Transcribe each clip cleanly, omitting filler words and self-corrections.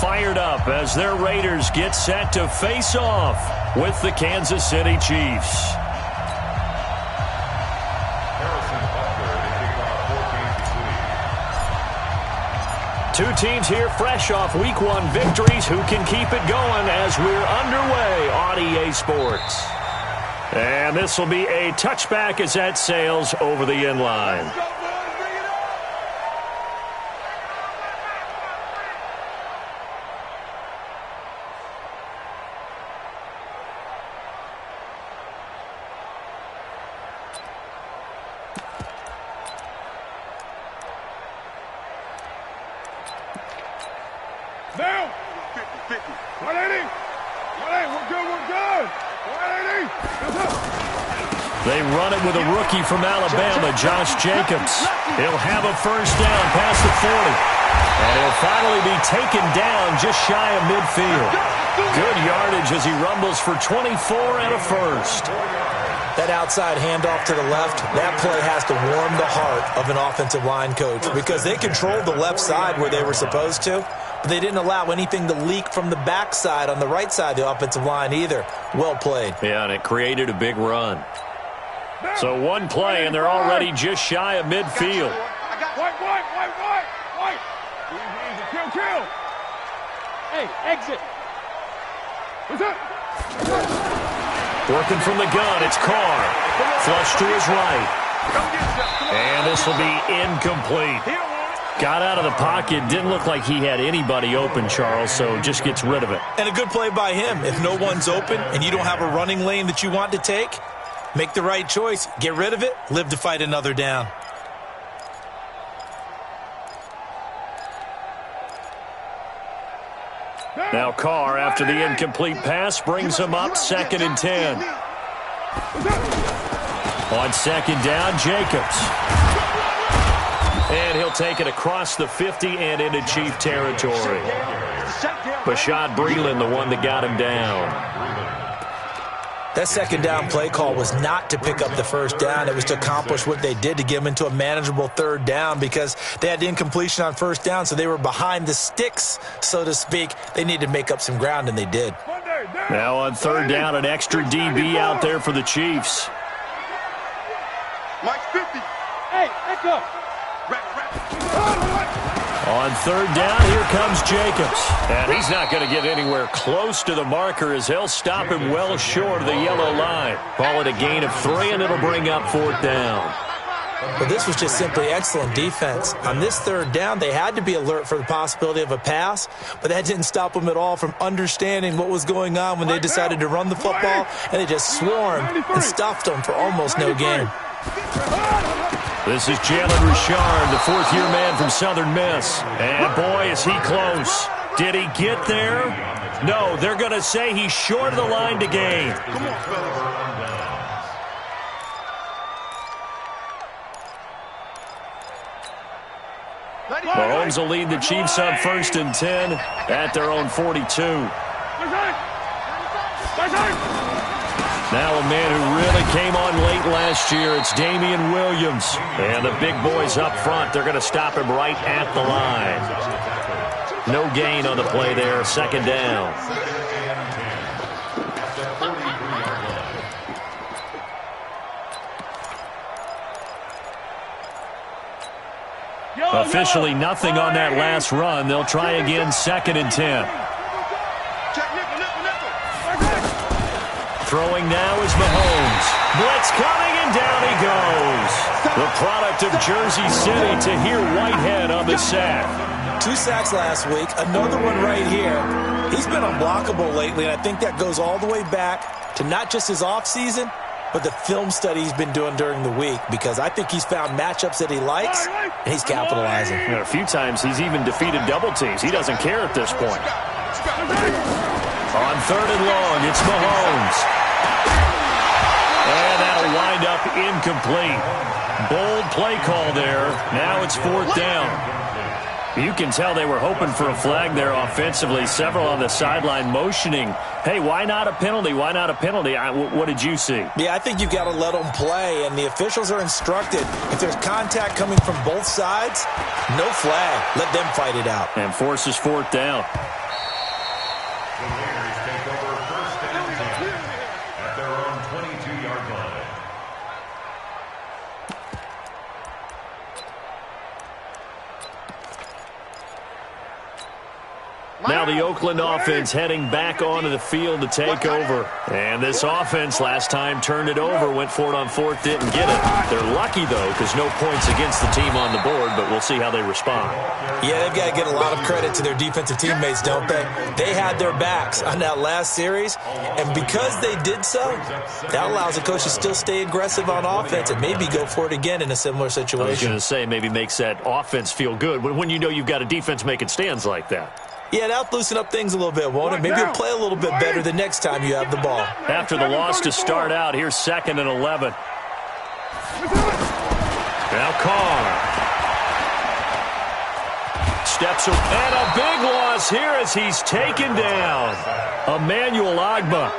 fired up as their Raiders get set to face off with the Kansas City Chiefs. Two teams here fresh off Week 1 victories who can keep it going as we're underway on EA Sports. And this will be a touchback as that sails over the end line. Now, 50-50. 180. 180. We're good. 180. They run it with a rookie from Alabama, Josh Jacobs. He'll have a first down past the 40. And he'll finally be taken down just shy of midfield. Good yardage as he rumbles for 24 and a first. That outside handoff to the left, that play has to warm the heart of an offensive line coach because they controlled the left side where they were supposed to, but they didn't allow anything to leak from the backside on the right side of the offensive line either. Well played. Yeah, and it created a big run. So one play, and they're already just shy of midfield. White. Kill. Hey, exit. What's up? Working from the gun, it's Carr. Flush to his right. And this will be incomplete. Got out of the pocket. Didn't look like he had anybody open, Charles, so just gets rid of it. And a good play by him. If no one's open and you don't have a running lane that you want to take, make the right choice. Get rid of it. Live to fight another down. Now Carr, after the incomplete pass, brings him up 2nd and 10. On 2nd down, Jacobs. And he'll take it across the 50 and into Chief territory. Bashaud Breeland, the one that got him down. That 2nd down play call was not to pick up the first down. It was to accomplish what they did to get them into a manageable 3rd down because they had the incompletion on 1st down, so they were behind the sticks, so to speak. They needed to make up some ground, and they did. Now on 3rd down, an extra DB out there for the Chiefs. Mike 50. Hey, echo. On 3rd down, here comes Jacobs. And he's not going to get anywhere close to the marker as he'll stop him well short of the yellow line. Call it a gain of 3, and it'll bring up 4th down. But this was just simply excellent defense. On this 3rd down, they had to be alert for the possibility of a pass, but that didn't stop them at all from understanding what was going on when they decided to run the football, and they just swarmed and stuffed them for almost no gain. This is Jalen Richard, the 4th-year man from Southern Miss. And, boy, is he close. Did he get there? No, they're going to say he's short of the line to gain. Mahomes will lead the Chiefs up 1st and 10 at their own 42. Now a man who really came on late last year, it's Damian Williams. And the big boys up front, they're going to stop him right at the line. No gain on the play there, 2nd down. Officially nothing on that last run. They'll try again, 2nd and 10. Throwing now is Mahomes. Blitz coming, and down he goes. The product of Jersey City, Tahir Whitehead on the sack. 2 sacks last week, another one right here. He's been unblockable lately, and I think that goes all the way back to not just his offseason, but the film study he's been doing during the week, because I think he's found matchups that he likes, and he's capitalizing. And a few times he's even defeated double teams. He doesn't care at this point. On 3rd and long, it's Mahomes. And that'll wind up incomplete. Bold play call there. Now it's 4th down. You can tell they were hoping for a flag there offensively. Several on the sideline motioning, hey, why not a penalty? Why not a penalty? What did you see? Yeah, I think you got to let them play, and the officials are instructed. If there's contact coming from both sides, no flag. Let them fight it out. And forces 4th down. The Raiders take over first and 10 at their own 22-yard line. Now the Oakland offense heading back onto the field to take over. And this offense last time turned it over, went for it on fourth, didn't get it. They're lucky, though, because no points against the team on the board, but we'll see how they respond. Yeah, they've got to get a lot of credit to their defensive teammates, don't they? They had their backs on that last series, and because they did so, that allows the coach to still stay aggressive on offense and maybe go for it again in a similar situation. I was going to say, maybe makes that offense feel good when you know you've got a defense making stands like that. Yeah, that'll loosen up things a little bit, won't it? Maybe you'll play a little bit better the next time you have the ball. After the loss to start out, here's 2nd and 11. Now Carr. Steps up, and a big loss here as he's taken down. Emmanuel Ogbah.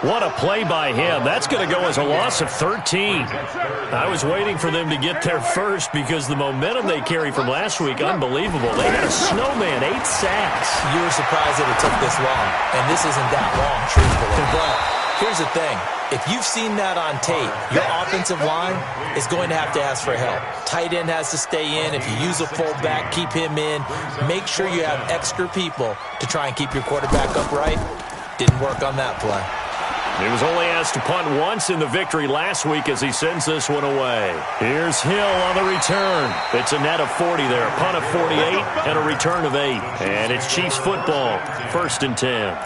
What a play by him. That's going to go as a loss of 13. I was waiting for them to get there first because the momentum they carry from last week, unbelievable. They had a snowman, 8 sacks. You were surprised that it took this long, and this isn't that long, truthfully. But here's the thing. If you've seen that on tape, your offensive line is going to have to ask for help. Tight end has to stay in. If you use a fullback, keep him in. Make sure you have extra people to try and keep your quarterback upright. Didn't work on that play. He was only asked to punt once in the victory last week as he sends this one away. Here's Hill on the return. It's a net of 40 there. A punt of 48 and a return of 8. And it's Chiefs football. 1st and 10.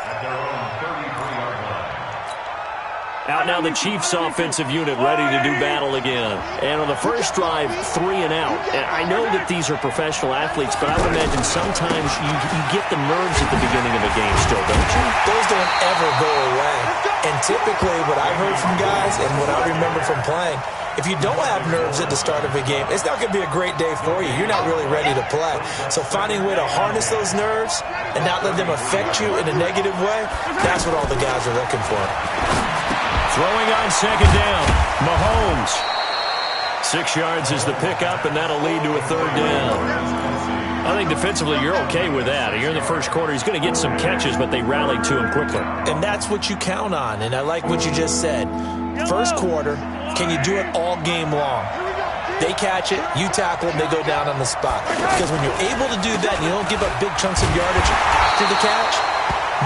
Out now the Chiefs offensive unit ready to do battle again. And on the first drive, 3 and out. And I know that these are professional athletes, but I would imagine sometimes you get the nerves at the beginning of a game still, don't you? Those don't ever go away. And typically what I've heard from guys and what I remember from playing, if you don't have nerves at the start of a game, it's not going to be a great day for you. You're not really ready to play. So finding a way to harness those nerves and not let them affect you in a negative way, that's what all the guys are looking for. Throwing on 2nd down, Mahomes. 6 yards is the pickup, and that'll lead to a 3rd down. I think defensively you're okay with that. Here in the first quarter, he's going to get some catches, but they rallied to him quickly. And that's what you count on, and I like what you just said. First quarter, can you do it all game long? They catch it, you tackle them, they go down on the spot. Because when you're able to do that and you don't give up big chunks of yardage after the catch,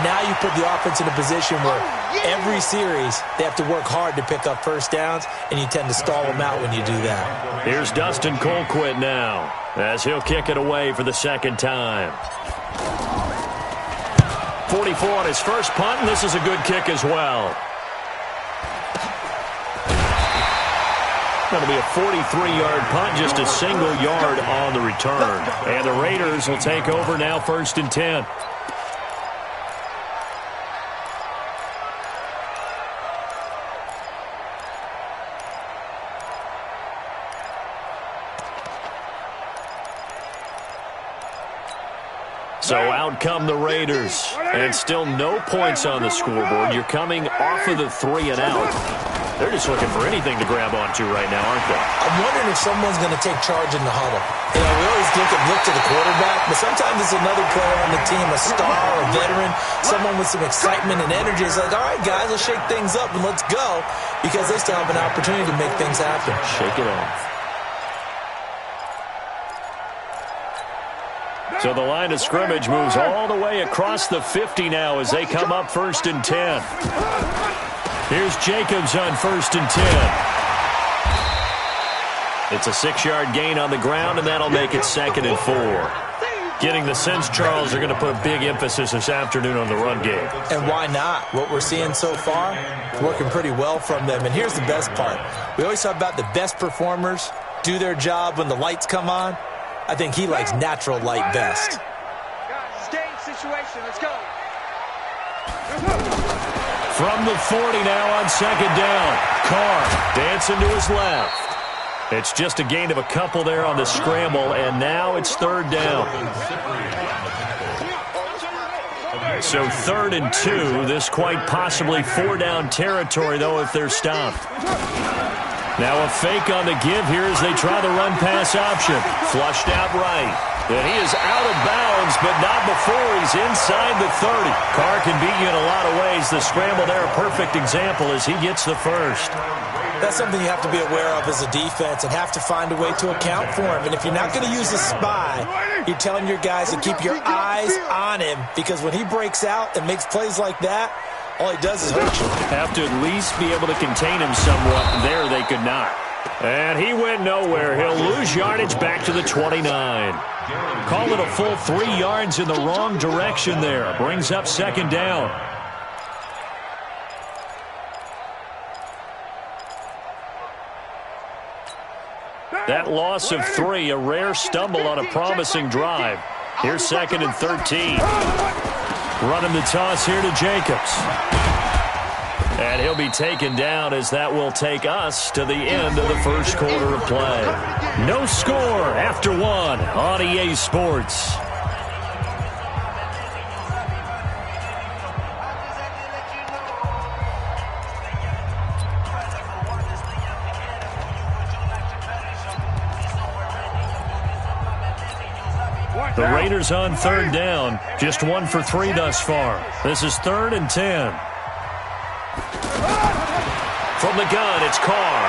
now you put the offense in a position where every series they have to work hard to pick up first downs, and you tend to stall them out when you do that. Here's Dustin Colquitt now as he'll kick it away for the 2nd time. 44 on his first punt, and this is a good kick as well. Going to be a 43-yard punt, just a single yard on the return. And the Raiders will take over now 1st and 10. So out come the Raiders, and still no points on the scoreboard. You're coming off of the 3 and out. They're just looking for anything to grab onto right now, aren't they? I'm wondering if someone's going to take charge in the huddle. You know, we always look to the quarterback, but sometimes it's another player on the team, a star, a veteran, someone with some excitement and energy. It's like, all right, guys, let's shake things up and let's go, because they still have an opportunity to make things happen. Shake it off. So the line of scrimmage moves all the way across the 50 now as they come up 1st and 10. Here's Jacobs on 1st and 10. It's a 6-yard gain on the ground, and that'll make it 2nd and 4. Getting the sense, Charles, are going to put a big emphasis this afternoon on the run game. And why not? What we're seeing so far, working pretty well from them. And here's the best part. We always talk about the best performers do their job when the lights come on. I think he likes natural light best. Guys, game situation. Let's go. From the 40 now on 2nd down. Carr dancing to his left. It's just a gain of a couple there on the scramble, and now it's 3rd down. So 3rd and 2. This quite possibly 4-down territory, though, if they're stopped. Now a fake on the give here as they try the run-pass option. Flushed out right. And he is out of bounds, but not before he's inside the 30. Carr can beat you in a lot of ways. The scramble there, a perfect example as he gets the first. That's something you have to be aware of as a defense and have to find a way to account for him. And if you're not going to use a spy, you're telling your guys to keep your eyes on him, because when he breaks out and makes plays like that, all he does is hurt you. Have to at least be able to contain him somewhat. There they could not. And he went nowhere. He'll lose yardage back to the 29. Call it a full 3 yards in the wrong direction there. Brings up second down. That loss of 3, a rare stumble on a promising drive. Here's second and 13. Running the toss here to Jacobs. And he'll be taken down as that will take us to the end of the first quarter of play. No score after 1 on EA Sports. The Raiders on third down. Just 1 for 3 thus far. This is 3rd and 10. From the gun, it's Carr.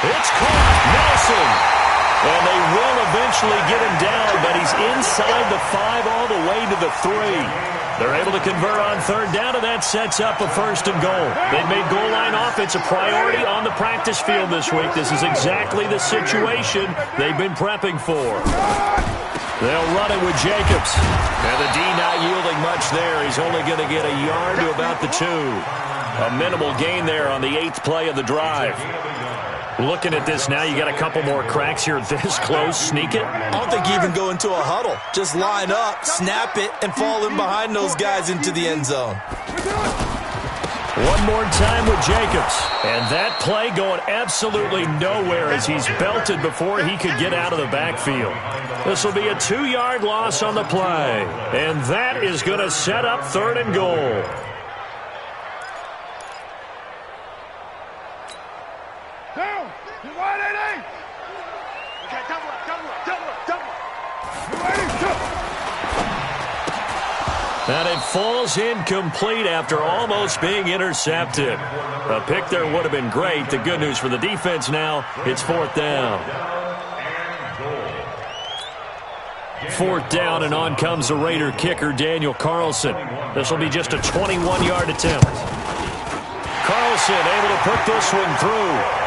It's caught. Nelson. And they will eventually get him down, but he's inside the 5 all the way to the 3. They're able to convert on third down, and that sets up a 1st and goal. They've made goal line offense a priority on the practice field this week. This is exactly the situation they've been prepping for. They'll run it with Jacobs. And the D not yielding much there. He's only going to get a yard to about the 2. A minimal gain there on the 8th play of the drive. Looking at this now, you got a couple more cracks here this close. Sneak it. I don't think you even go into a huddle. Just line up, snap it, and fall in behind those guys into the end zone. One more time with Jacobs. And that play going absolutely nowhere as he's belted before he could get out of the backfield. This will be a 2-yard loss on the play. And that is going to set up 3rd and goal. And it falls incomplete after almost being intercepted. A pick there would have been great. The good news for the defense now, it's 4th down. 4th down, and on comes the Raider kicker, Daniel Carlson. This will be just a 21-yard attempt. Carlson able to put this one through.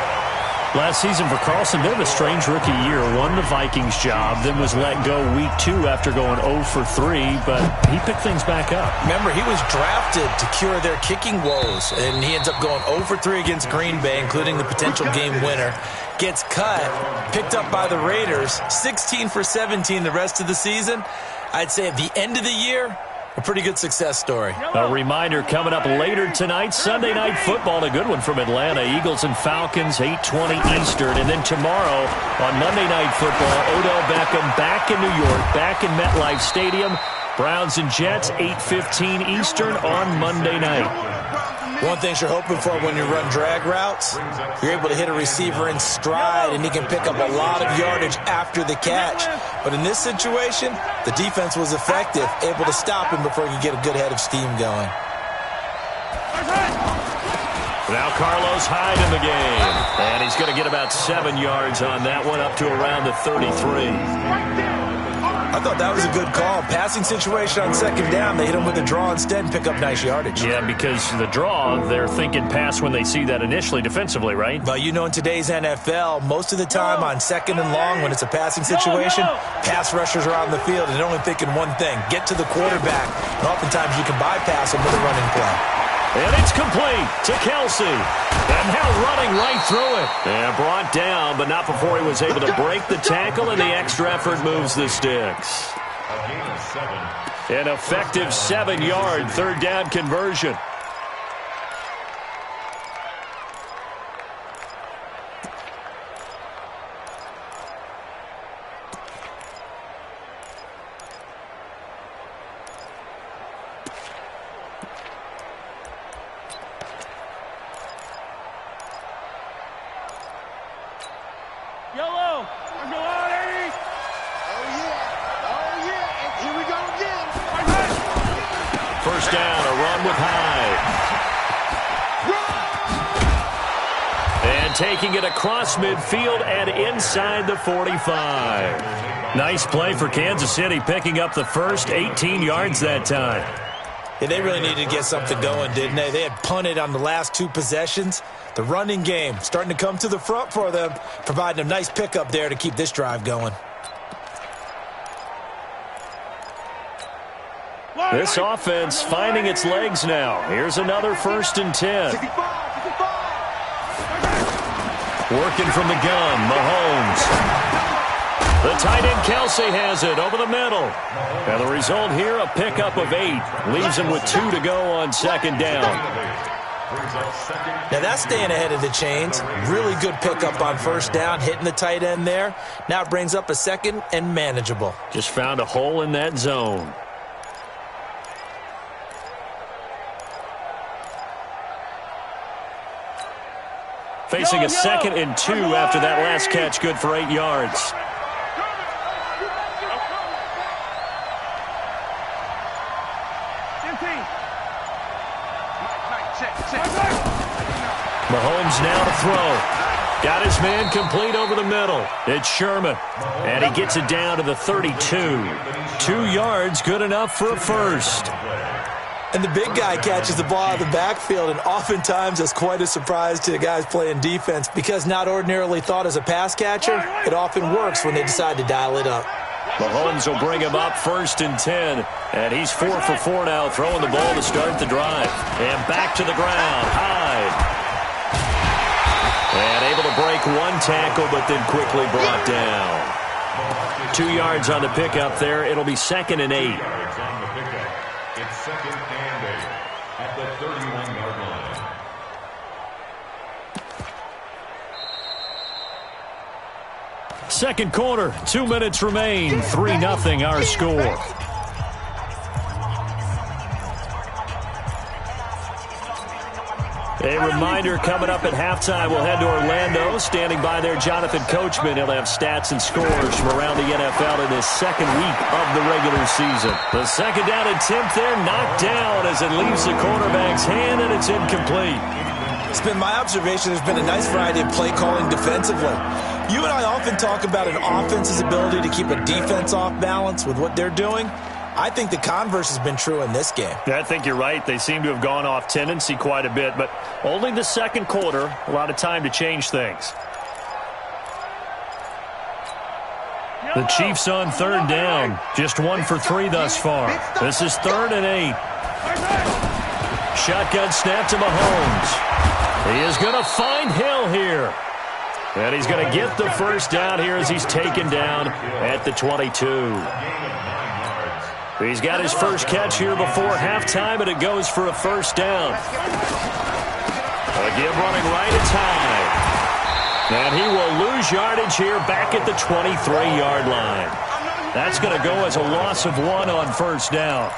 Last season for Carlson, bit of a strange rookie year. Won the Vikings job, then was let go week 2 after going 0 for 3, but he picked things back up. Remember, he was drafted to cure their kicking woes, and he ends up going 0 for 3 against Green Bay, including the potential game winner. Gets cut, picked up by the Raiders, 16 for 17 the rest of the season. I'd say at the end of the year, a pretty good success story. A reminder coming up later tonight, Sunday Night Football, a good one from Atlanta. Eagles and Falcons, 8:20 Eastern. And then tomorrow on Monday Night Football, Odell Beckham back in New York, back in MetLife Stadium. Browns and Jets, 8:15 Eastern on Monday night. One thing you're hoping for when you run drag routes, you're able to hit a receiver in stride, and he can pick up a lot of yardage after the catch. But in this situation, the defense was effective, able to stop him before he could get a good head of steam going. Now Carlos Hyde in the game. And he's going to get about 7 yards on that one, up to around the 33. I thought that was a good call. Passing situation on second down, they hit him with a draw instead and pick up nice yardage. Yeah, because the draw, they're thinking pass when they see that initially defensively, right? But you know, in today's NFL, most of the time on second and long, when it's a passing situation, pass rushers are on the field and they're only thinking one thing, get to the quarterback. And oftentimes you can bypass them with a running play. And it's complete to Kelsey. And now running right through it. And brought down, but not before he was able to break the tackle, and the extra effort moves the sticks. An effective 7-yard third down conversion. first down, a run with Hyde. And taking it across midfield and inside the 45. Nice play for Kansas City, picking up the first 18 yards that time. Yeah, they really needed to get something going, didn't they? They had punted on the last 2 possessions. The running game starting to come to the front for them, providing a nice pickup there to keep this drive going. This offense finding its legs now. Here's another 1st and 10. Working from the gun, Mahomes. The tight end Kelsey has it over the middle. And the result here, a pickup of 8. Leaves him with 2 to go on 2nd down. Now that's staying ahead of the chains. Really good pickup on 1st down, hitting the tight end there. Now it brings up a 2nd and manageable. Just found a hole in that zone. Facing a 2nd and 2 after that last catch, good for 8 yards. Mahomes now to throw. Got his man complete over the middle. It's Sherman. And he gets it down to the 32. 2 yards, good enough for a first. And the big guy catches the ball out of the backfield, and oftentimes that's quite a surprise to the guys playing defense because not ordinarily thought as a pass catcher, it often works when they decide to dial it up. Mahomes will bring him up 1st and 10, and he's 4 for 4 now, throwing the ball to start the drive. And back to the ground, Hyde. And able to break 1 tackle, but then quickly brought down. 2 yards on the pickup there. It'll be 2nd and 8. It's 2nd and 8 at the 31-yard line. Second quarter, 2 minutes remain. 3-0 our score. A reminder coming up at halftime, we'll head to Orlando. Standing by there, Jonathan Coachman. He'll have stats and scores from around the NFL in this 2nd week of the regular season. The 2nd down attempt there, knocked down as it leaves the quarterback's hand, and it's incomplete. It's been my observation there's been a nice variety of play calling defensively. You and I often talk about an offense's ability to keep a defense off balance with what they're doing. I think the converse has been true in this game. I think you're right. They seem to have gone off tendency quite a bit, but only the 2nd quarter, a lot of time to change things. The Chiefs on 3rd down, just 1 for 3 thus far. This is 3rd and 8. Shotgun snap to Mahomes. He is going to find Hill here. And he's going to get the first down here as he's taken down at the 22. He's got his first catch here before halftime, and it goes for a first down. Again, running right, it's Hyde. And he will lose yardage here back at the 23-yard line. That's going to go as a loss of 1 on 1st down.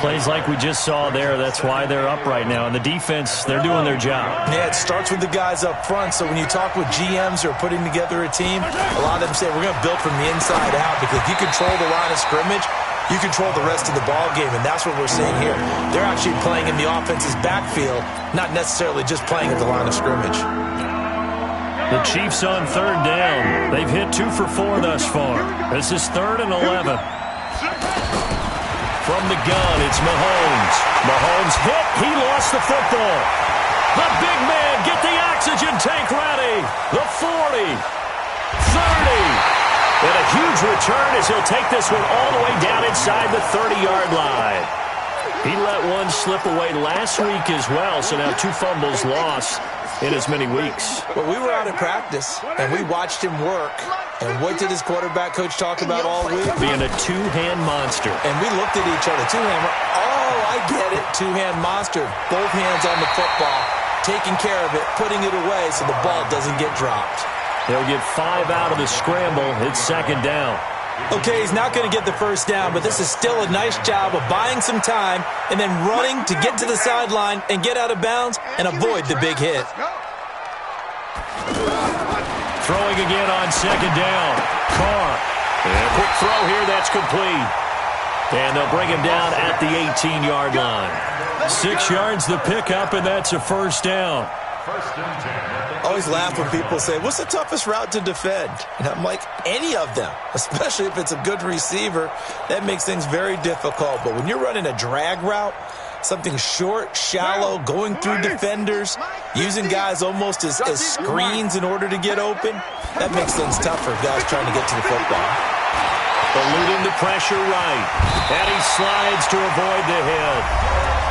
Plays like we just saw there, that's why they're up right now. And the defense, they're doing their job. Yeah, it starts with the guys up front. So when you talk with GMs who are putting together a team, a lot of them say we're going to build from the inside out, because if you control the line of scrimmage, you control the rest of the ball game, and that's what we're seeing here. They're actually playing in the offense's backfield, not necessarily just playing at the line of scrimmage. The Chiefs on 3rd down. They've hit 2 for 4 thus far. This is 3rd and 11. From the gun, it's Mahomes. Mahomes hit. He lost the football. The big man, get the oxygen tank ready. The 40. 30. And a huge return as he'll take this one all the way down inside the 30-yard line. He let one slip away last week as well, so now 2 fumbles lost in as many weeks. Well, we were out at practice, and we watched him work. And what did his quarterback coach talk about all week? Being a 2-hand monster. And we looked at each other. 2-hand. Oh, I get it. 2-hand monster. Both hands on the football, taking care of it, putting it away so the ball doesn't get dropped. They'll get 5 out of the scramble. It's 2nd down. Okay, he's not going to get the first down, but this is still a nice job of buying some time and then running to get to the sideline and get out of bounds and avoid the big hit. Throwing again on 2nd down. Carr. And a quick throw here, that's complete. And they'll bring him down at the 18-yard line. 6 yards the pickup, and that's a first down. I always laugh when people say, what's the toughest route to defend? And I'm like, any of them, especially if it's a good receiver. That makes things very difficult. But when you're running a drag route, something short, shallow, going through defenders, using guys almost as screens in order to get open, that makes things tough for guys trying to get to the football. Eluding the pressure right. And he slides to avoid the hit.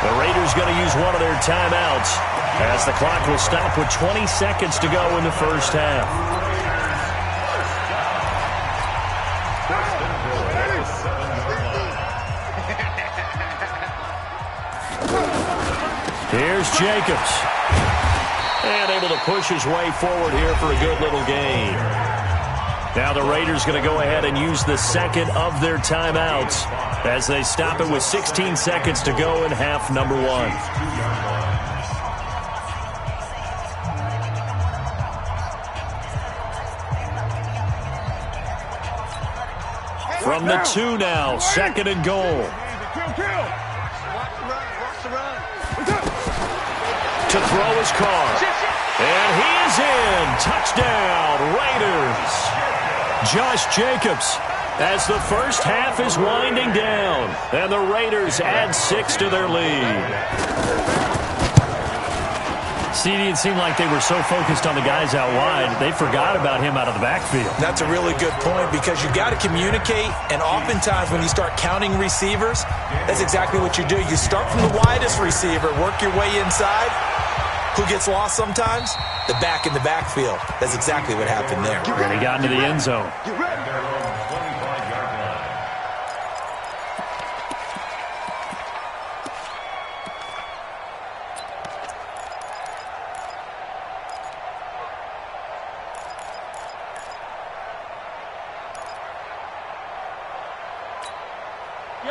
The Raiders going to use one of their timeouts as the clock will stop with 20 seconds to go in the first half. Here's Jacobs. And able to push his way forward here for a good little gain. Now the Raiders going to go ahead and use the second of their timeouts as they stop it with 16 seconds to go in half number 1. From the 2 now, second and goal. To throw his car. And he is in. Touchdown, Raiders. Josh Jacobs as the first half is winding down. And the Raiders add 6 to their lead. CD, it seemed like they were so focused on the guys out wide, they forgot about him out of the backfield. That's a really good point because you got to communicate, and oftentimes when you start counting receivers, that's exactly what you do. You start from the widest receiver, work your way inside. Who gets lost sometimes? The back in the backfield. That's exactly what happened there. And he got into the end zone.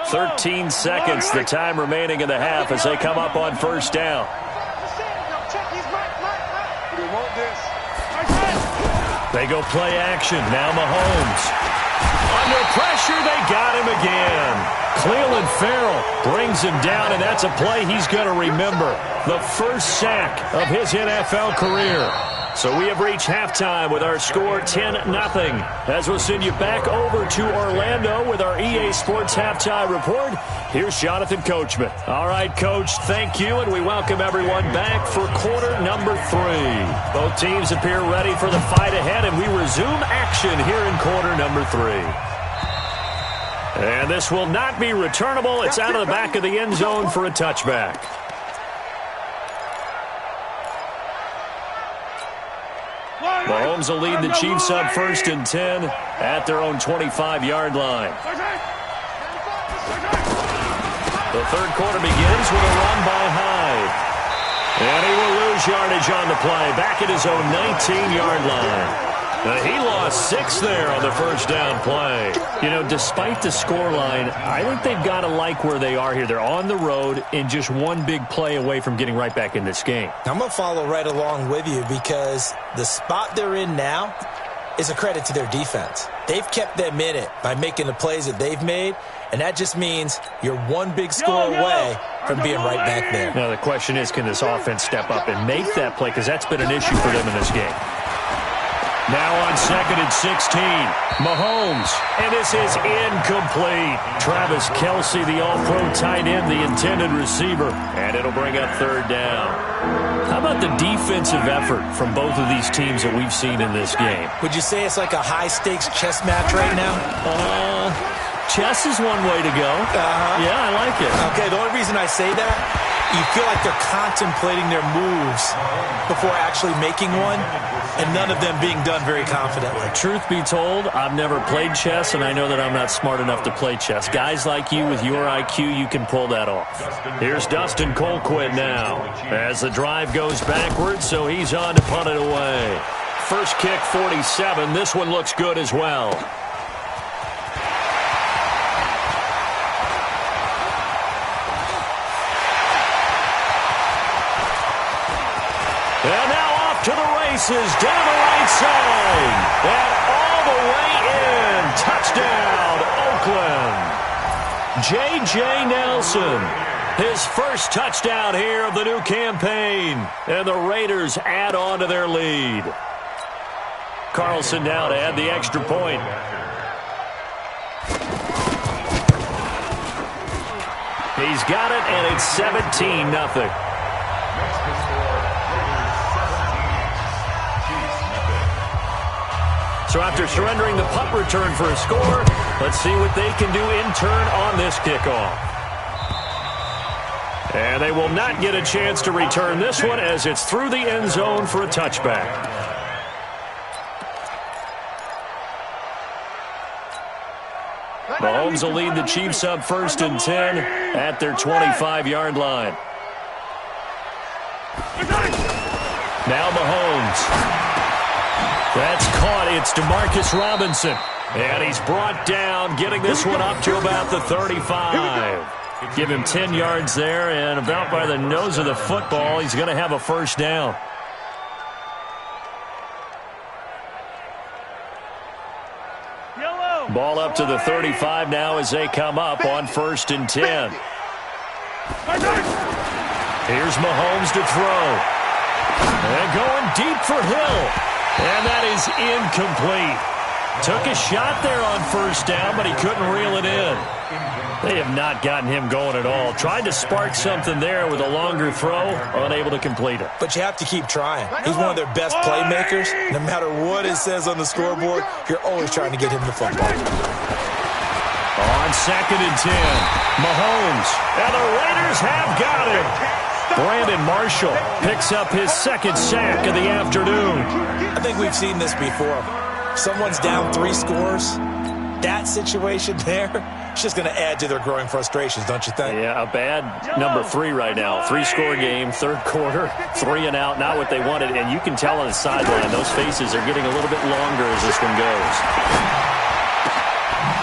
13 seconds, the time remaining in the half as they come up on first down. They go play action. Now Mahomes. Under pressure, they got him again. Cleveland Farrell brings him down, and that's a play he's going to remember. The first sack of his NFL career. So we have reached halftime with our score 10-0. As we'll send you back over to Orlando with our EA Sports Halftime Report, here's Jonathan Coachman. All right, Coach, thank you, and we welcome everyone back for quarter number 3. Both teams appear ready for the fight ahead, and we resume action here in quarter number 3. And this will not be returnable. It's out of the back of the end zone for a touchback. Mahomes will lead the Chiefs up 1st and 10 at their own 25-yard line. The third quarter begins with a run by Hyde. And he will lose yardage on the play, back at his own 19-yard line. He lost 6 there on the first down play. You know, despite the scoreline, I think they've got to like where they are here. They're on the road and just one big play away from getting right back in this game. I'm going to follow right along with you because the spot they're in now is a credit to their defense. They've kept them in it by making the plays that they've made, and that just means you're one big score away from being right back there. Now, the question is, can this offense step up and make that play? Because that's been an issue for them in this game. Now on 2nd and 16, Mahomes, and this is incomplete. Travis Kelce, the all-pro tight end, the intended receiver, and it'll bring up 3rd down. How about the defensive effort from both of these teams that we've seen in this game? Would you say it's like a high-stakes chess match right now? Chess is one way to go. Yeah, I like it. Okay, the only reason I say that, you feel like they're contemplating their moves before actually making one, and none of them being done very confidently. Truth be told, I've never played chess, and I know that I'm not smart enough to play chess. Guys like you with your IQ, you can pull that off. Here's Dustin Colquitt now as the drive goes backwards, so he's on to punt it away. First kick, 47. This one looks good as well. And now off to the races, down the right side, and all the way in. Touchdown, Oakland. J.J. Nelson. His first touchdown here of the new campaign. And the Raiders add on to their lead. Carlson now to add the extra point. He's got it, and it's 17-0. So after surrendering the punt return for a score, let's see what they can do in turn on this kickoff. And they will not get a chance to return this one as it's through the end zone for a touchback. Mahomes will lead the Chiefs up 1st and 10 at their 25-yard line. Now Mahomes. That's caught. It's Demarcus Robinson. And he's brought down, getting this one up to about the 35. Give him 10 yards there, and about by the nose of the football, he's going to have a first down. Ball up to the 35 now as they come up on 1st and 10. Here's Mahomes to throw. And going deep for Hill. And that is incomplete. Took a shot there on 1st down, but he couldn't reel it in. They have not gotten him going at all. Tried to spark something there with a longer throw, unable to complete it. But you have to keep trying. He's one of their best playmakers. No matter what it says on the scoreboard, you're always trying to get him the football. On 2nd and 10, Mahomes. And the Raiders have got him. Brandon Marshall picks up his 2nd sack of the afternoon. I think we've seen this before. Someone's down 3 scores. That situation there, it's just going to add to their growing frustrations, don't you think? Yeah, a bad number 3 right now. 3-score game, 3rd quarter, 3 and out, not what they wanted. And you can tell on the sideline, those faces are getting a little bit longer as this one goes.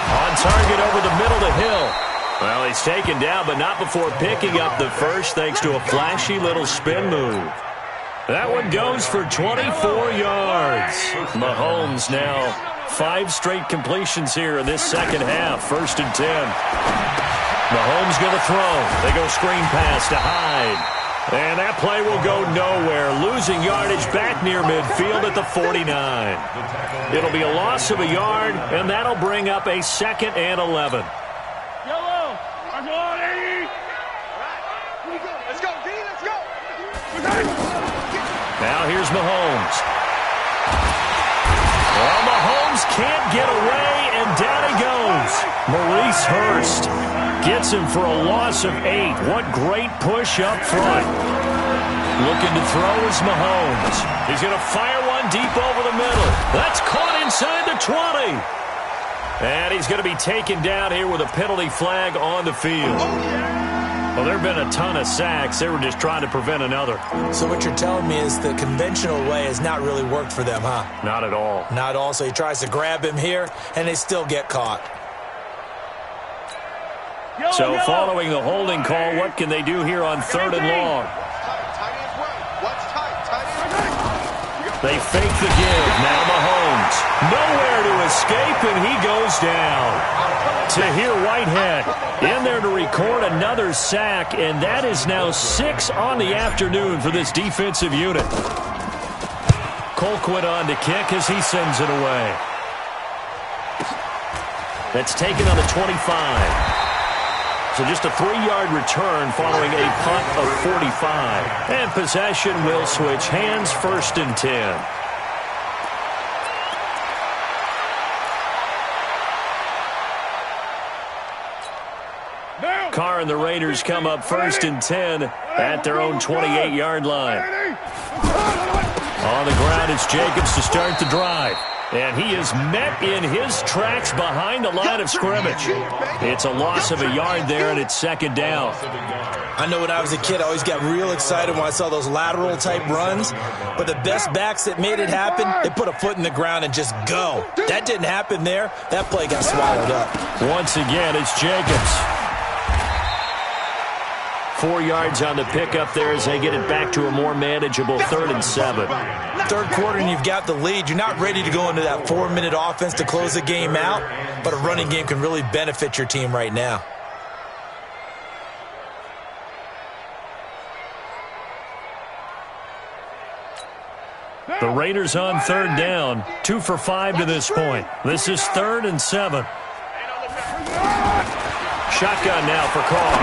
On target over the middle to Hill. Well, he's taken down, but not before picking up the first thanks to a flashy little spin move. That one goes for 24 yards. Mahomes now 5 straight completions here in this second half. 1st and 10. Mahomes going to throw. They go screen pass to Hyde. And that play will go nowhere. Losing yardage back near midfield at the 49. It'll be a loss of a yard, and that'll bring up a 2nd and 11. Let's go, D, let's go. Now here's Mahomes. Well, Mahomes can't get away, and down he goes. Maurice Hurst gets him for a loss of 8. What great push up front. Looking to throw is Mahomes. He's going to fire one deep over the middle. That's caught inside the 20. And he's going to be taken down here with a penalty flag on the field. Well, there have been a ton of sacks. They were just trying to prevent another. So what you're telling me is the conventional way has not really worked for them, huh? Not at all. Not at all. So he tries to grab him here, and they still get caught. So following the holding call, what can they do here on 3rd and long? They fake the give. Now Mahomes. Nowhere to escape, and he goes down. Tahir Whitehead in there to record another sack, and that is now 6 on the afternoon for this defensive unit. Colquitt on to kick as he sends it away. That's taken on the 25. So just a 3-yard return following a punt of 45. And possession will switch hands, 1st and 10. Carr and the Raiders come up 1st and 10 at their own 28-yard line. On the ground, it's Jacobs to start the drive. And he is met in his tracks behind the line of scrimmage. It's a loss of a yard there, and it's 2nd down. I know when I was a kid, I always got real excited when I saw those lateral-type runs. But the best backs that made it happen, they put a foot in the ground and just go. That didn't happen there. That play got swallowed up. Once again, it's Jacobs. 4 yards on the pickup there as they get it back to a more manageable 3rd and 7. 3rd quarter and you've got the lead. You're not ready to go into that 4-minute offense to close the game out, but a running game can really benefit your team right now. The Raiders on third down, 2 for 5 to this point. This is 3rd and 7. Shotgun now for Carr.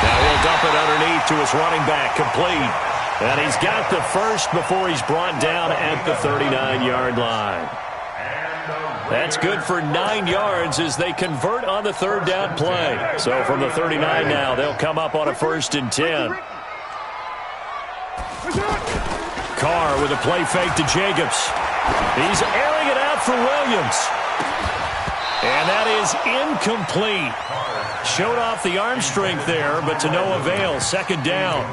Now he'll dump it underneath to his running back, complete. And he's got the first before he's brought down at the 39-yard line. That's good for 9 yards as they convert on the third down play. So from the 39 now, they'll come up on a 1st and 10. Carr with a play fake to Jacobs. He's airing it out for Williams. And that is incomplete. Showed off the arm strength there, but to no avail. 2nd down.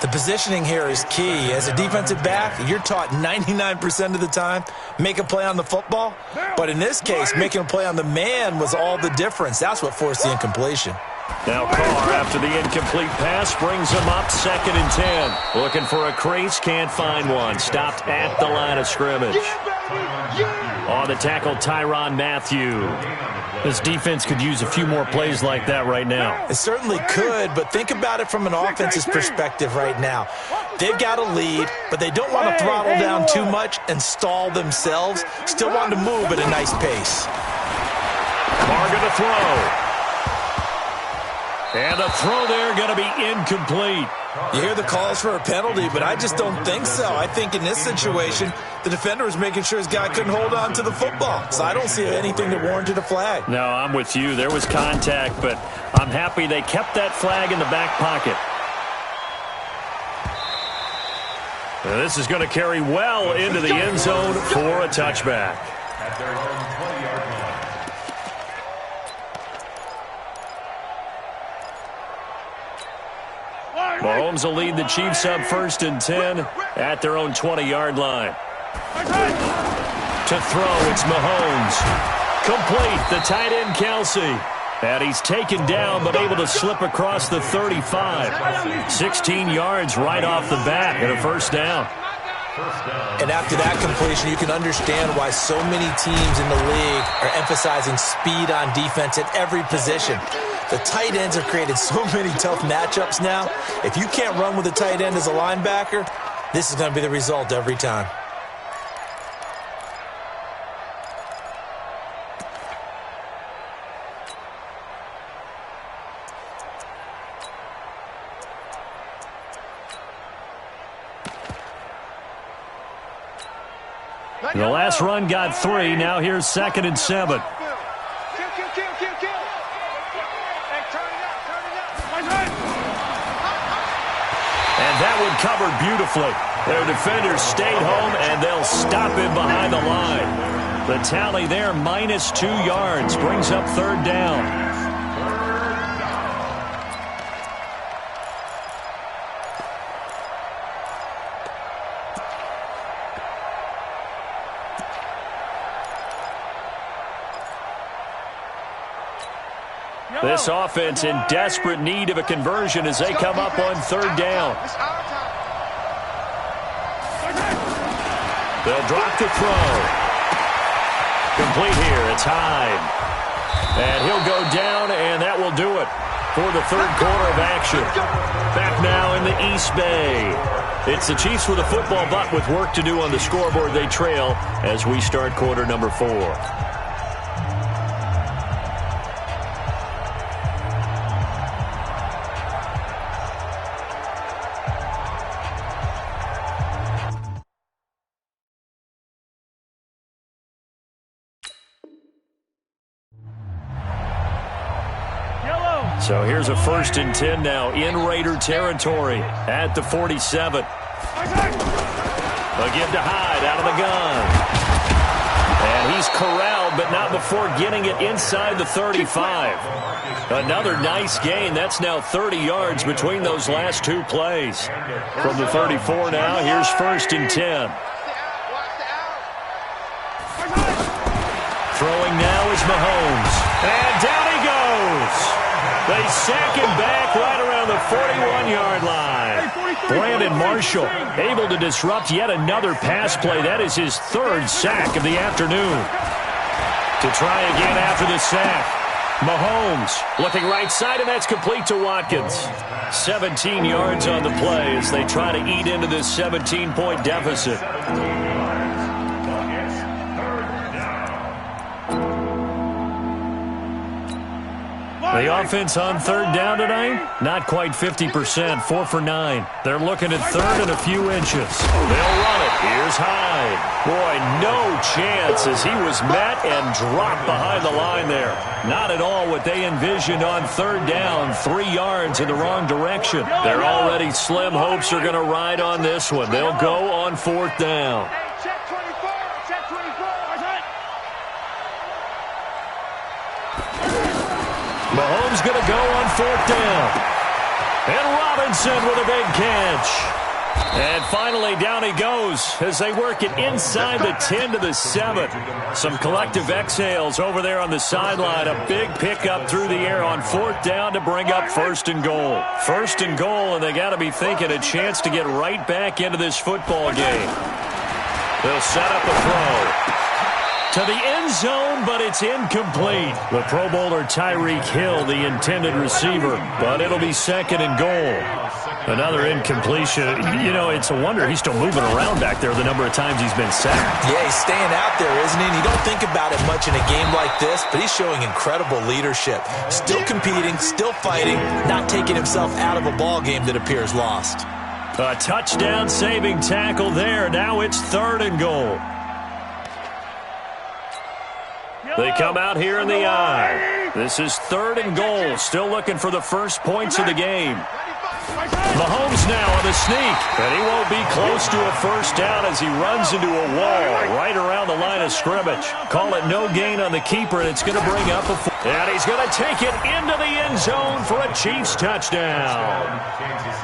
The positioning here is key. As a defensive back, you're taught 99% of the time, make a play on the football. But in this case, making a play on the man was all the difference. That's what forced the incompletion. Now Carr, after the incomplete pass, brings him up 2nd and 10. Looking for a crease, can't find one. Stopped at the line of scrimmage. On the tackle, Tyrann Mathieu. This defense could use a few more plays like that right now. It certainly could, but think about it from an offense's perspective right now. They've got a lead, but they don't want to throttle down too much and stall themselves. Still want to move at a nice pace. Carr going to throw. And the throw there going to be incomplete. You hear the calls for a penalty, but I just don't think so. I think in this situation, the defender was making sure his guy couldn't hold on to the football. So I don't see anything that warranted a flag. No, I'm with you. There was contact, but I'm happy they kept that flag in the back pocket. Now, this is going to carry well into the end zone for a touchback. At their own 20-yard line. Mahomes will lead the Chiefs up 1st and 10 at their own 20-yard line. To throw, it's Mahomes. Complete, the tight end, Kelsey. And he's taken down, but able to slip across the 35. 16 yards right off the bat and a 1st down. And after that completion, you can understand why so many teams in the league are emphasizing speed on defense at every position. The tight ends have created so many tough matchups now. If you can't run with a tight end as a linebacker, this is going to be the result every time. The last run got 3. Now here's 2nd and 7. And that one covered beautifully. Their defenders stayed home, and they'll stop him behind the line. The tally there, -2 yards, brings up 3rd down. This offense in desperate need of a conversion as they come up on 3rd down. They'll drop the throw. Complete here. It's Hyde. And he'll go down, and that will do it for the 3rd quarter of action. Back now in the East Bay. It's the Chiefs with a football, but with work to do on the scoreboard. They trail as we start quarter number 4. So here's a 1st and 10 now in Raider territory at the 47. They'll give to Hyde out of the gun. And he's corralled, but not before getting it inside the 35. Another nice gain. That's now 30 yards between those last 2 plays. From the 34 now, here's 1st and 10. Throwing now is Mahomes. And down he goes. They sack him back right around the 41-yard line. Brandon Marshall able to disrupt yet another pass play. That is his 3rd sack of the afternoon. To try again after the sack. Mahomes looking right side, and that's complete to Watkins. 17 yards on the play as they try to eat into this 17-point deficit. The offense on third down tonight, not quite 50%, 4 for 9. They're looking at third and a few inches. They'll run it. Here's Hyde. Boy, no chance as he was met and dropped behind the line there. Not at all what they envisioned on third down, 3 yards in the wrong direction. They're already slim hopes are going to ride on this one. They'll go on fourth down. Check 24. Check 24. Mahomes going to go on fourth down. And Robinson with a big catch. And finally, down he goes as they work it inside the 10 to the 7. Some collective exhales over there on the sideline. A big pickup through the air on fourth down to bring up first and goal. First and goal, and they got to be thinking a chance to get right back into this football game. They'll set up a throw to the end zone, but it's incomplete. The Pro Bowler Tyreek Hill, the intended receiver, but it'll be second and goal. Another incompletion. You know, it's a wonder he's still moving around back there the number of times he's been sacked. Yeah, he's staying out there, isn't he? And you don't think about it much in a game like this, but he's showing incredible leadership. Still competing, still fighting, not taking himself out of a ball game that appears lost. A touchdown-saving tackle there. Now it's third and goal. They come out here in the I. This is third and goal. Still looking for the first points of the game. Mahomes now on the sneak, and he won't be close to a first down as he runs into a wall right around the line of scrimmage. Call it no gain on the keeper, and it's going to bring up a four. And he's going to take it into the end zone for a Chiefs touchdown.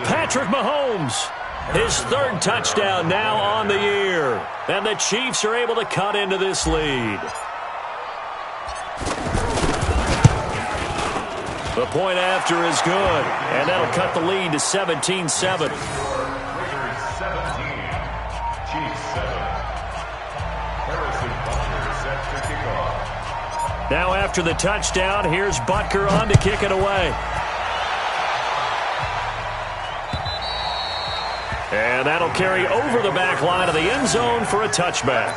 Patrick Mahomes, his third touchdown now on the year. And the Chiefs are able to cut into this lead. The point after is good, and that'll cut the lead to 17-7. Now after the touchdown, here's Butker on to kick it away. And that'll carry over the back line of the end zone for a touchback.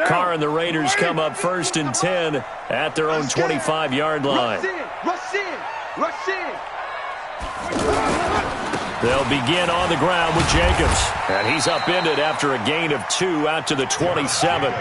Carr and the Raiders come up first and 10 at their own 25-yard line. Rush in. Rush in. They'll begin on the ground with Jacobs. And he's upended after a gain of 2 out to the 27.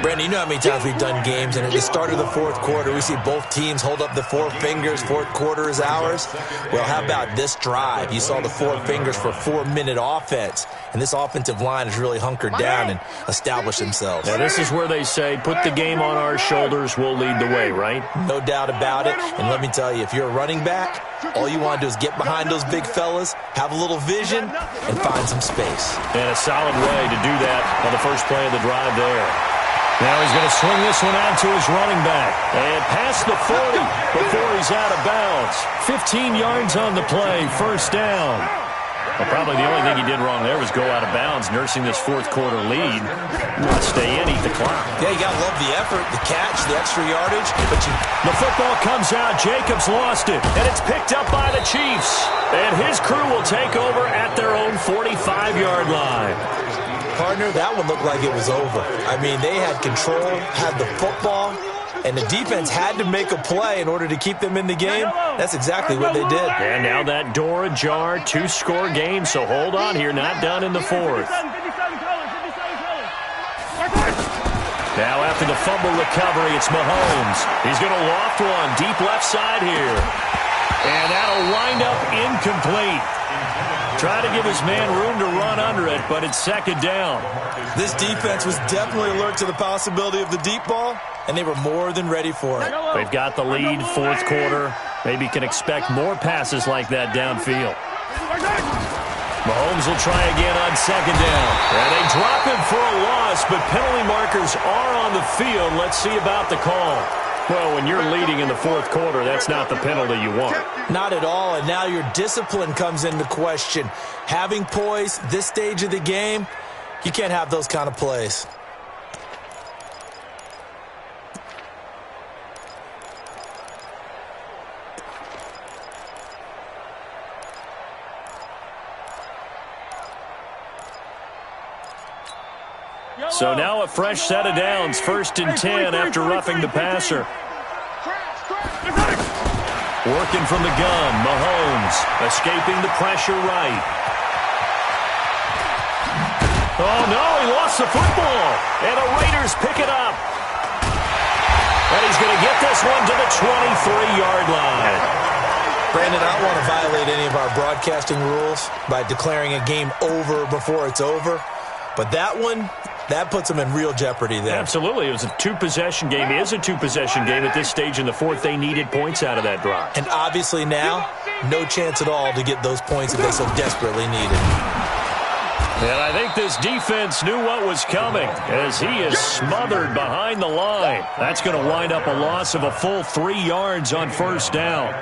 Brandon, you know how many times we've done games, and at the start of the fourth quarter, we see both teams hold up the four fingers, fourth quarter is ours. Well, how about this drive? You saw the four fingers for a 4-minute offense, and this offensive line has really hunkered down and established themselves. Now, this is where they say, put the game on our shoulders, we'll lead the way, right? No doubt about it, and let me tell you, if you're a running back, all you want to do is get behind those big fellas, have a little vision, and find some space. And a solid way to do that on the first play of the drive there. Now he's going to swing this one out to his running back. And past the 40 before he's out of bounds. 15 yards on the play, first down. Well, probably the only thing he did wrong there was go out of bounds, nursing this fourth quarter lead. Not stay in, eat the clock. Yeah, you got to love the effort, the catch, the extra yardage. But the football comes out. Jacobs lost it, and it's picked up by the Chiefs. And his crew will take over at their own 45-yard line. Partner, that one looked like it was over. I mean, they had control, had the football, and the defense had to make a play in order to keep them in the game. That's exactly what they did. And now that door ajar, 2-score game, so hold on here, not done in the fourth. Now after the fumble recovery, it's Mahomes. He's going to loft one deep left side here. And that'll wind up incomplete. Try to give his man room to run under it, but it's second down. This defense was definitely alert to the possibility of the deep ball, and they were more than ready for it. They've got the lead, fourth quarter. Maybe can expect more passes like that downfield. Mahomes will try again on second down. And they drop him for a loss, but penalty markers are on the field. Let's see about the call. Well, when you're leading in the fourth quarter, that's not the penalty you want. Not at all, and now your discipline comes into question. Having poise this stage of the game, you can't have those kind of plays. So now a fresh set of downs, 1st and 10 after roughing the passer. Working from the gun, Mahomes escaping the pressure right. Oh, no, he lost the football. And the Raiders pick it up. And he's going to get this one to the 23-yard line. Brandon, I don't want to violate any of our broadcasting rules by declaring a game over before it's over. But that one, that puts them in real jeopardy there. Absolutely. It was a two-possession game. It is a two-possession game at this stage in the fourth. They needed points out of that drive. And obviously now, no chance at all to get those points that they so desperately needed. And I think this defense knew what was coming as he is smothered behind the line. That's going to wind up a loss of a full 3 yards on 1st down.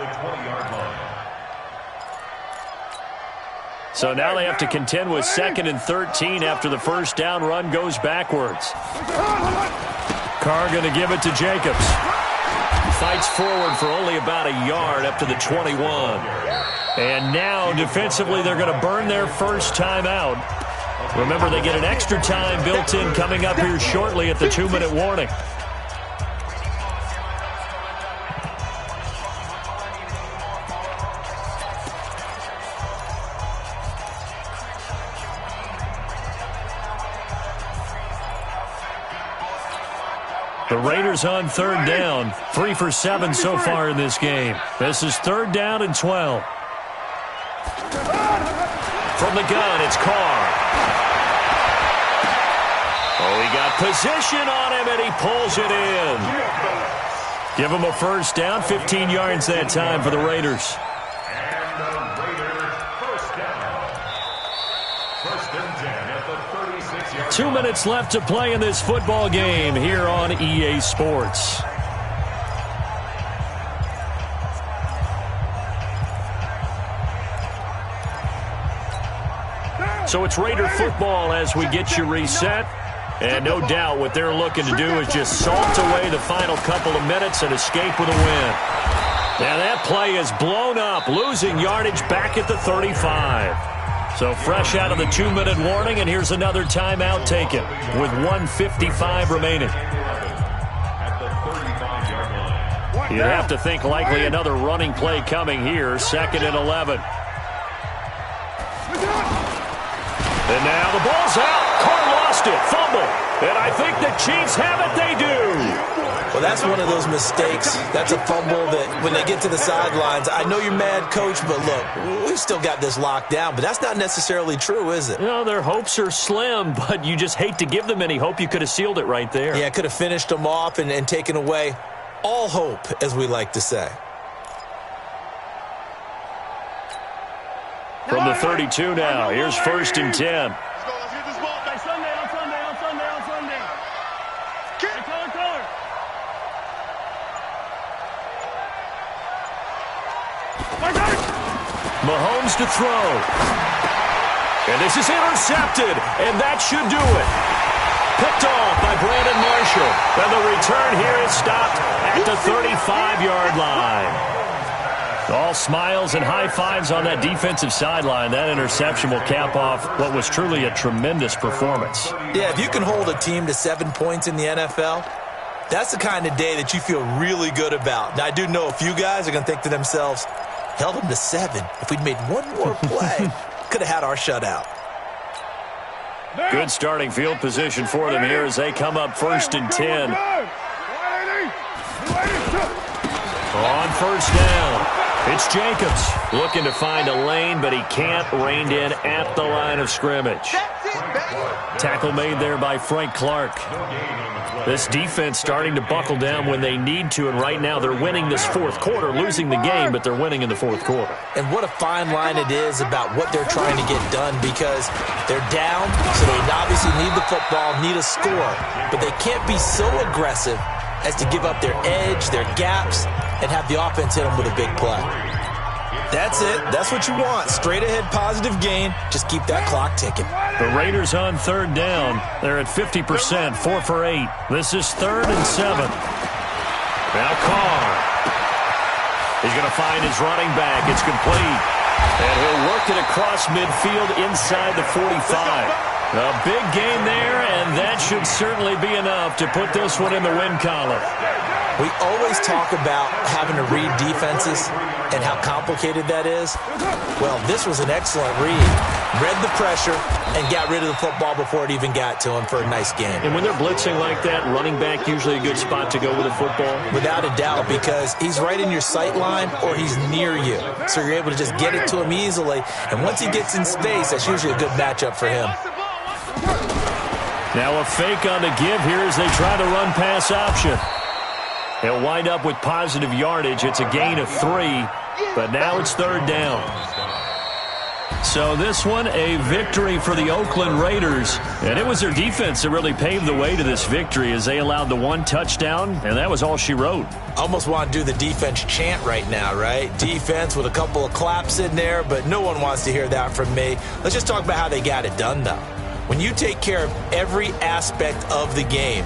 So now they have to contend with 2nd and 13 after the 1st down run goes backwards. Carr going to give it to Jacobs. Fights forward for only about a yard up to the 21. And now defensively they're going to burn their first time out. Remember, they get an extra time built in coming up here shortly at the 2-minute warning. The Raiders on 3rd down, 3 for 7 so far in this game. This is 3rd down and 12. From the gun, it's Carr. Oh, he got position on him, and he pulls it in. Give him a 1st down, 15 yards that time for the Raiders. And the Raiders 1st down. 1st and 10 at the 36-yard 2 minutes left to play in this football game here on EA Sports. So it's Raider football as we get you reset. And no doubt what they're looking to do is just salt away the final couple of minutes and escape with a win. Now that play is blown up, losing yardage back at the 35. So fresh out of the 2-minute warning, and here's another timeout taken with 1:55 remaining. You'd have to think likely another running play coming here, 2nd and 11. And now the ball's out. Carr lost it. Fumble. And I think the Chiefs have it. They do. Well, that's one of those mistakes. That's a fumble that when they get to the sidelines, I know you're mad, Coach, but look, we've still got this locked down. But that's not necessarily true, is it? You know, their hopes are slim, but you just hate to give them any hope. You could have sealed it right there. Yeah, could have finished them off and taken away all hope, as we like to say. From the 32 now, here's 1st and 10. Let's get this ball. Hey, Sunday. Hey, color. Mahomes to throw. And this is intercepted, and that should do it. Picked off by Brandon Marshall. And the return here is stopped at the 35-yard line. All smiles and high fives on that defensive sideline. That interception will cap off what was truly a tremendous performance. Yeah, if you can hold a team to 7 points in the NFL, that's the kind of day that you feel really good about. Now, I do know a few guys are going to think to themselves, held them to 7. If we'd made one more play, could have had our shutout. Good starting field position for them here as they come up 1st and 10. On 1st down. It's Jacobs looking to find a lane, but he can't. Reined in at the line of scrimmage. Tackle made there by Frank Clark. This defense starting to buckle down when they need to, and right now they're winning this 4th quarter, losing the game, but they're winning in the 4th quarter. And what a fine line it is about what they're trying to get done, because they're down, so they obviously need the football, need a score, but they can't be so aggressive as to give up their edge, their gaps, and have the offense hit them with a big play. That's it. That's what you want. Straight ahead positive gain. Just keep that clock ticking. The Raiders on third down. They're at 50%, 4 for 8. This is 3rd and 7. Now Carr. He's going to find his running back. It's complete. And he'll work it across midfield inside the 45. A big gain there, and that should certainly be enough to put this one in the win column. We always talk about having to read defenses and how complicated that is. Well, this was an excellent read. Read the pressure and got rid of the football before it even got to him for a nice game. And when they're blitzing like that, running back usually a good spot to go with the football? Without a doubt, because he's right in your sight line or he's near you. So you're able to just get it to him easily. And once he gets in space, that's usually a good matchup for him. Now a fake on the give here as they try the run-pass option. He'll wind up with positive yardage. It's a gain of 3, but now it's 3rd down. So this one, a victory for the Oakland Raiders. And it was their defense that really paved the way to this victory as they allowed the 1 touchdown, and that was all she wrote. Almost want to do the defense chant right now, right? Defense with a couple of claps in there, but no one wants to hear that from me. Let's just talk about how they got it done, though. When you take care of every aspect of the game,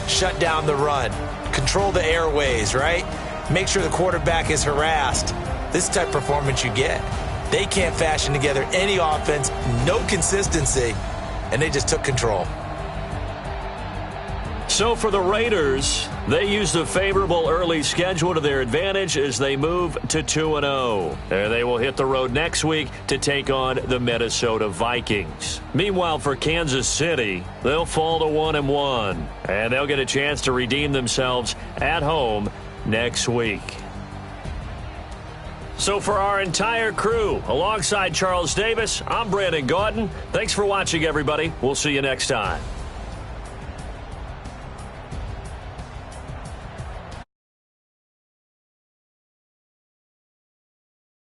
shut down the run, control the airways, right? Make sure the quarterback is harassed. This type of performance you get. They can't fashion together any offense, no consistency, and they just took control. So for the Raiders, they used a favorable early schedule to their advantage as they move to 2-0. And they will hit the road next week to take on the Minnesota Vikings. Meanwhile, for Kansas City, they'll fall to 1-1. And they'll get a chance to redeem themselves at home next week. So for our entire crew, alongside Charles Davis, I'm Brandon Gaudin. Thanks for watching, everybody. We'll see you next time.